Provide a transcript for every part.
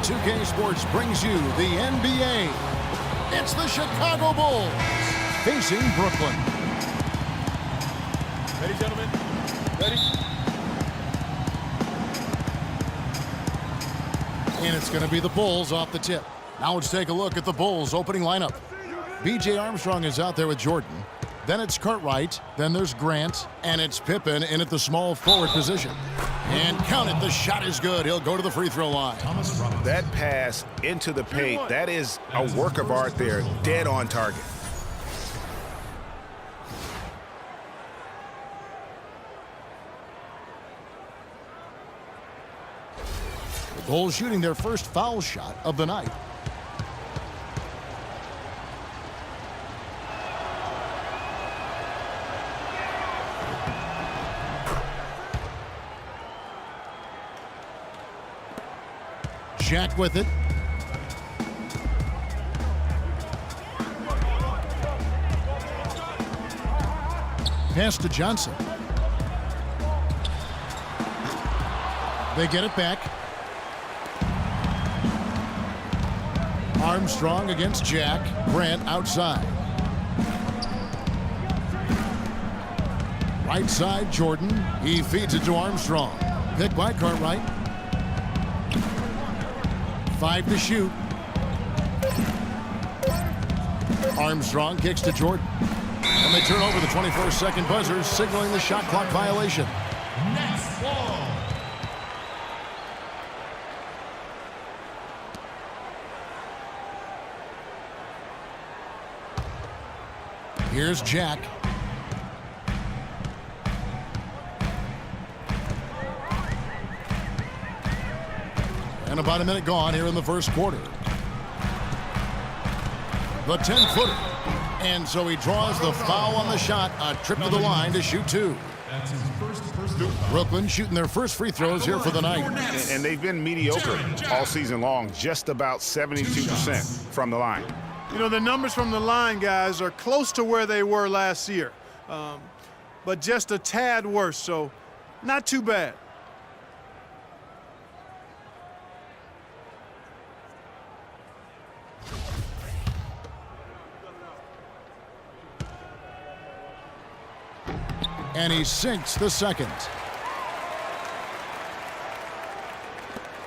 2K Sports brings you the NBA. It's the Chicago Bulls facing Brooklyn. Ready, gentlemen? Ready? And it's going to be the Bulls off the tip. Now let's take a look at the Bulls opening lineup. B.J. Armstrong is out there with Jordan. Then it's Cartwright. Then there's Grant. And it's Pippen in at the small forward position. And count it, the shot is good. He'll go to the free throw line. That pass into the paint, that is a work of art there. Dead on target. The Bulls shooting their first foul shot of the night. Jack with it. Pass to Johnson. They get it back. Armstrong against Jack. Grant outside. Right side, Jordan. He feeds it to Armstrong. Picked by Cartwright. 5 to shoot. Armstrong kicks to Jordan. And they turn over the 24-second buzzer, signaling the shot clock violation. Next ball. Here's Jack. And about a minute gone here in the first quarter. The 10-footer. And so he draws the foul on the shot. A trip to the line to shoot 2. That's his first personal foul. Brooklyn shooting their first free throws here for the night. And they've been mediocre all season long, just about 72% from the line. You know, the numbers from the line, guys, are close to where they were last year. But just a tad worse, so not too bad. And he sinks the second.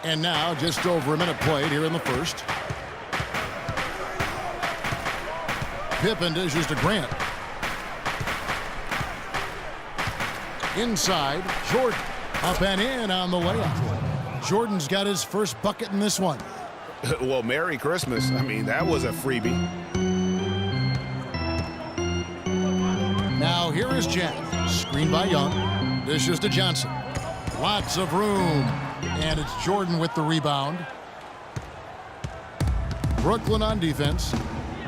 And now just over a minute played here in the first. Pippen dishes to Grant. Inside, Jordan. Up and in on the layup. Jordan's got his first bucket in this one. Well, Merry Christmas. I mean, that was a freebie. Now here is Jack. Screen by Young. Dishes to Johnson. Lots of room. And it's Jordan with the rebound. Brooklyn on defense.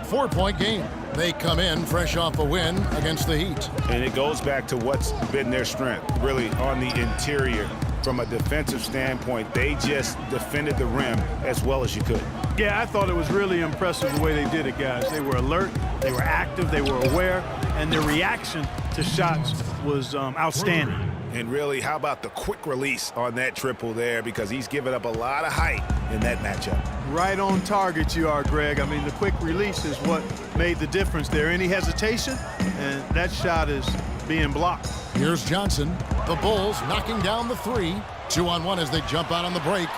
4-point game. They come in fresh off a win against the Heat. And it goes back to what's been their strength, really, on the interior. From a defensive standpoint, they just defended the rim as well as you could. Yeah, I thought it was really impressive the way they did it, guys. They were alert, they were active, they were aware, and their reaction to shots was outstanding. And really, how about the quick release on that triple there, because he's given up a lot of height in that matchup. Right on target you are, Greg. I mean, the quick release is what made the difference there. Any hesitation, and that shot is being blocked. Here's Johnson. The Bulls knocking down the 3. 2-on-1 as they jump out on the break.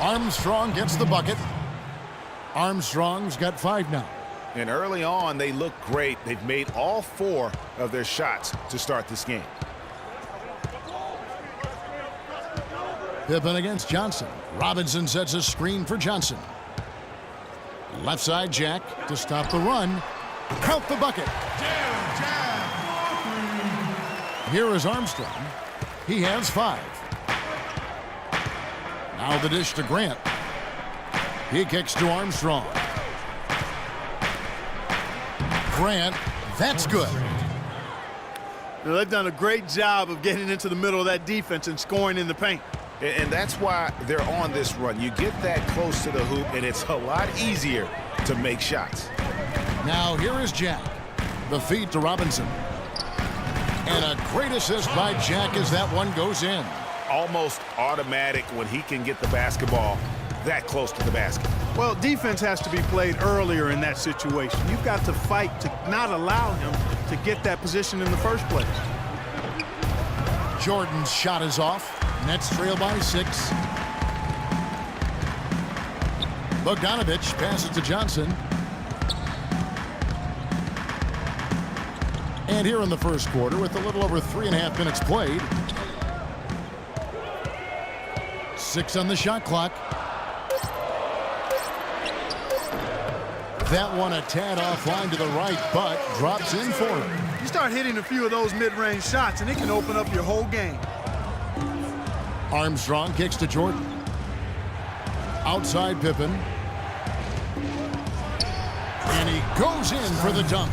Armstrong gets the bucket. Armstrong's got 5 now. And early on, they look great. They've made all 4 of their shots to start this game. Pippen against Johnson. Robinson sets a screen for Johnson. Left side, Jack to stop the run. Count the bucket. Here is Armstrong. He has 5. Now the dish to Grant. He kicks to Armstrong. Grant, that's good. Now, they've done a great job of getting into the middle of that defense and scoring in the paint. And that's why they're on this run. You get that close to the hoop, and it's a lot easier to make shots. Now here is Jack. The feed to Robinson. And a great assist by Jack as that one goes in. Almost automatic when he can get the basketball that close to the basket. Well, defense has to be played earlier in that situation. You've got to fight to not allow him to get that position in the first place. Jordan's shot is off. Nets trail by 6. Bogdanovich passes to Johnson. And here in the first quarter, with a little over 3.5 minutes played. 6 on the shot clock. That one a tad offline to the right, but drops in for him. You start hitting a few of those mid-range shots, and it can open up your whole game. Armstrong kicks to Jordan. Outside Pippen. And he goes in for the dunk.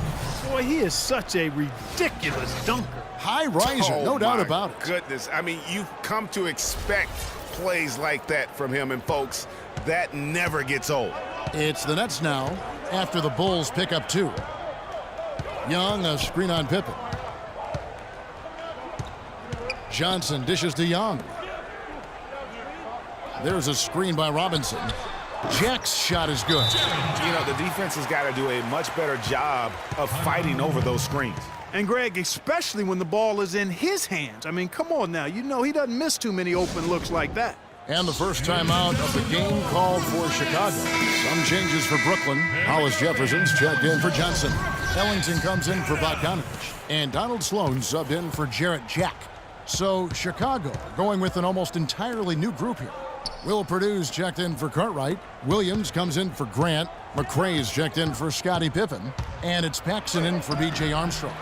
Boy, he is such a ridiculous dunker. High riser, no doubt about it. Goodness, I mean, you've come to expect plays like that from him, and folks, that never gets old. It's the Nets now after the Bulls pick up 2. Young, a screen on Pippen. Johnson dishes to Young. There's a screen by Robinson. Jack's shot is good. You know, the defense has got to do a much better job of fighting over those screens. And, Greg, especially when the ball is in his hands. I mean, come on now. You know he doesn't miss too many open looks like that. And the first timeout of the game called for Chicago. Some changes for Brooklyn. Hollis Jefferson's checked in for Johnson. Ellington comes in for Bogdanovich. And Donald Sloan subbed in for Jarrett Jack. So Chicago going with an almost entirely new group here. Will Purdue's checked in for Cartwright. Williams comes in for Grant. McRae's checked in for Scottie Pippen. And it's Paxson in for B.J. Armstrong.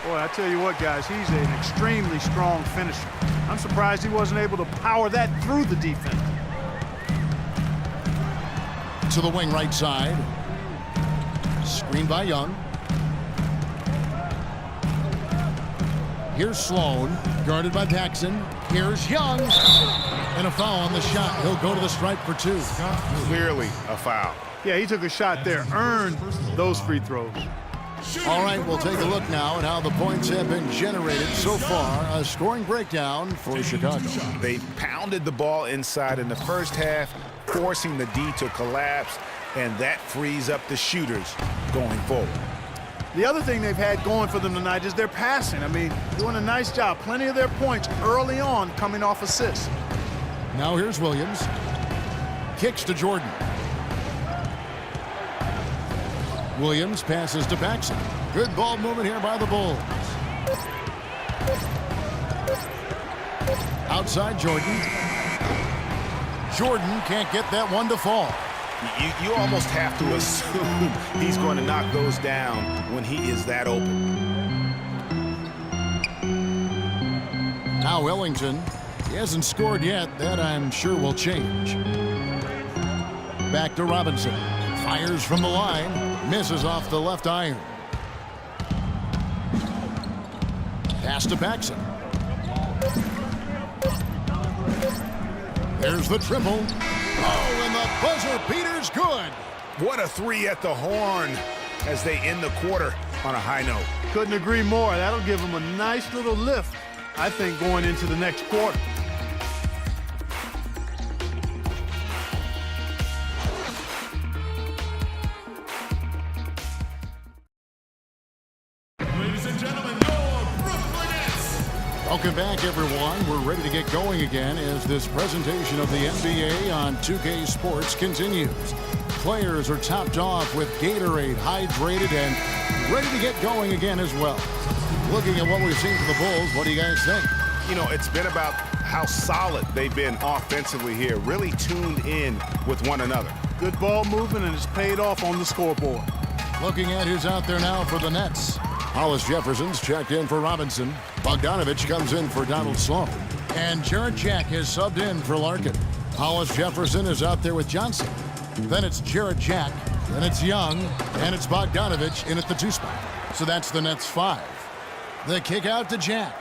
Boy, I tell you what, guys, he's an extremely strong finisher. I'm surprised he wasn't able to power that through the defense. To the wing right side. Screen by Young. Here's Sloan, guarded by Paxson. Here's Young. And a foul on the shot. He'll go to the stripe for 2. Clearly a foul. Yeah, he took a shot there, earned those free throws. All right, we'll take a look now at how the points have been generated so far. A scoring breakdown for Chicago. They pounded the ball inside in the first half, forcing the D to collapse, and that frees up the shooters going forward. The other thing they've had going for them tonight is their passing. I mean, doing a nice job. Plenty of their points early on coming off assists. Now here's Williams. Kicks to Jordan. Williams passes to Paxson. Good ball movement here by the Bulls. Outside Jordan. Jordan can't get that one to fall. You almost have to assume he's going to knock those down when he is that open. Now Ellington. He hasn't scored yet. That I'm sure will change. Back to Robinson. Fires from the line. Misses off the left iron. Pass to Paxson. There's the triple. Oh, and the buzzer beater's good. What a 3 at the horn as they end the quarter on a high note. Couldn't agree more. That'll give them a nice little lift, I think, going into the next quarter. Ladies and gentlemen, your Brooklyn Nets. Welcome back, everyone. We're ready to get going again as this presentation of the NBA on 2K Sports continues. Players are topped off with Gatorade, hydrated, and ready to get going again as well. Looking at what we've seen from the Bulls, what do you guys think? You know, it's been about how solid they've been offensively here, really tuned in with one another. Good ball movement, and it's paid off on the scoreboard. Looking at who's out there now for the Nets. Hollis Jefferson's checked in for Robinson. Bogdanovich comes in for Donald Sloan. And Jarrett Jack is subbed in for Larkin. Hollis Jefferson is out there with Johnson. Then it's Jarrett Jack. Then it's Young. And it's Bogdanovich in at the 2 spot. So that's the Nets 5. The kick out to Jack.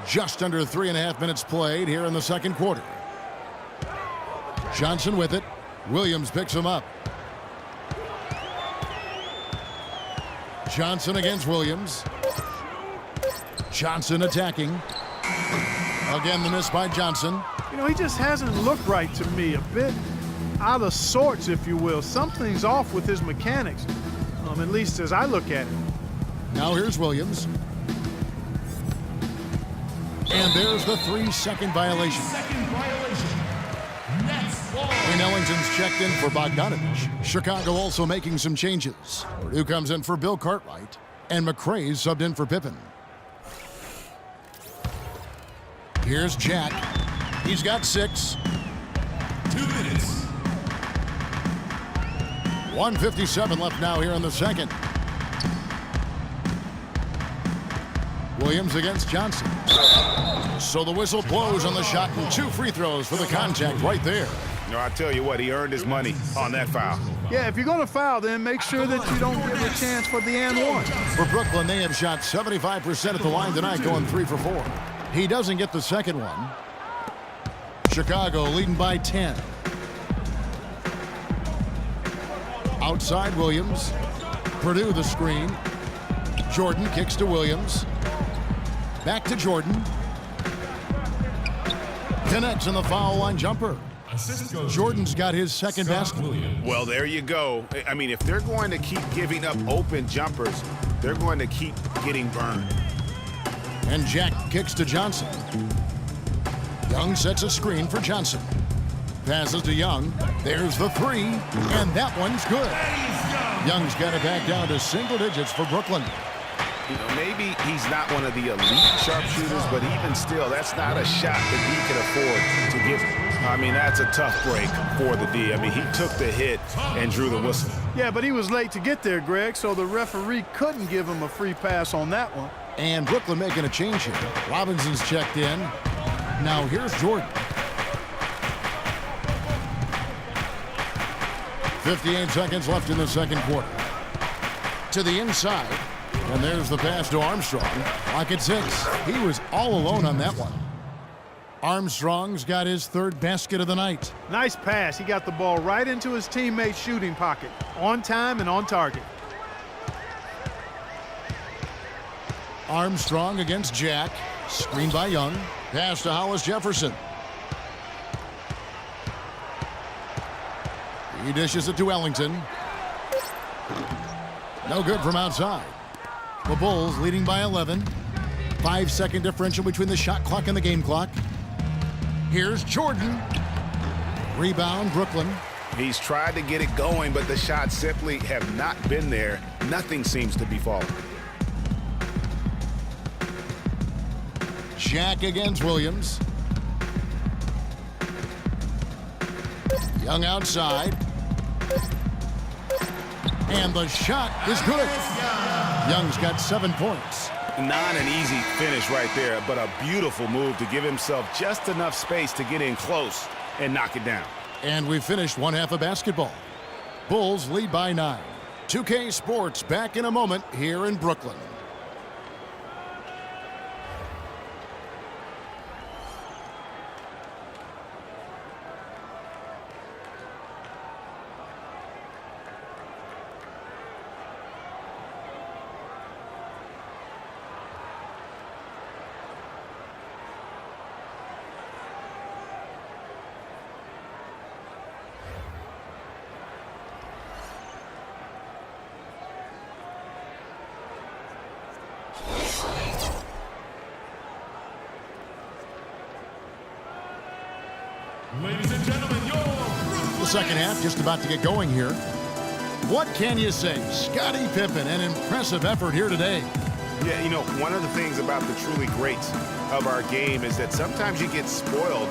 Just under 3.5 minutes played here in the second quarter. Johnson with it. Williams picks him up. Johnson against Williams. Johnson attacking. Again, the miss by Johnson. You know, he just hasn't looked right to me. A bit out of sorts, if you will. Something's off with his mechanics, at least as I look at it. Now here's Williams. And there's the 3-second violation. Second violation. Nets ball. Wayne Ellington's checked in for Bogdanovich. Chicago also making some changes. Purdue comes in for Bill Cartwright. And McRae's subbed in for Pippen. Here's Jack. He's got 6. 2 minutes. 1:57 left now here in the second. Williams against Johnson. So the whistle blows on the shot and 2 free throws for the contact right there. No, I tell you what, he earned his money on that foul. Yeah, if you're going to foul, then make sure that you don't give a chance for the and one. For Brooklyn, they have shot 75% at the line tonight, going 3 for 4. He doesn't get the second one. Chicago leading by 10. Outside Williams. Purdue the screen. Jordan kicks to Williams. Back to Jordan. Connects in the foul line jumper. Assist goes Jordan's got his second Scott basket. Williams. Well, there you go. I mean, if they're going to keep giving up open jumpers, they're going to keep getting burned. And Jack kicks to Johnson. Young sets a screen for Johnson. Passes to Young. There's the 3, and that one's good. Young's got it back down to single digits for Brooklyn. You know, maybe he's not one of the elite sharpshooters, but even still, that's not a shot that he can afford to give. I mean, that's a tough break for the D. I mean, he took the hit and drew the whistle. Yeah, but he was late to get there, Greg, so the referee couldn't give him a free pass on that one. And Brooklyn making a change here. Robinson's checked in. Now here's Jordan. 58 seconds left in the second quarter. To the inside. And there's the pass to Armstrong. Lock at 6. He was all alone on that one. Armstrong's got his 3rd basket of the night. Nice pass. He got the ball right into his teammate's shooting pocket. On time and on target. Armstrong against Jack. Screen by Young. Pass to Hollis Jefferson. He dishes it to Ellington. No good from outside. The Bulls leading by 11. 5-second differential between the shot clock and the game clock. Here's Jordan. Rebound, Brooklyn. He's tried to get it going, but the shots simply have not been there. Nothing seems to be falling. Jack against Williams. Young outside. And the shot is good. Young's got 7 points. Not an easy finish right there, but a beautiful move to give himself just enough space to get in close and knock it down. And we finished one half of basketball. Bulls lead by 9. 2K Sports back in a moment here in Brooklyn. Ladies and gentlemen, your Brooklyn The second half just about to get going here. What can you say? Scottie Pippen, an impressive effort here today. Yeah, you know, one of the things about the truly greats of our game is that sometimes you get spoiled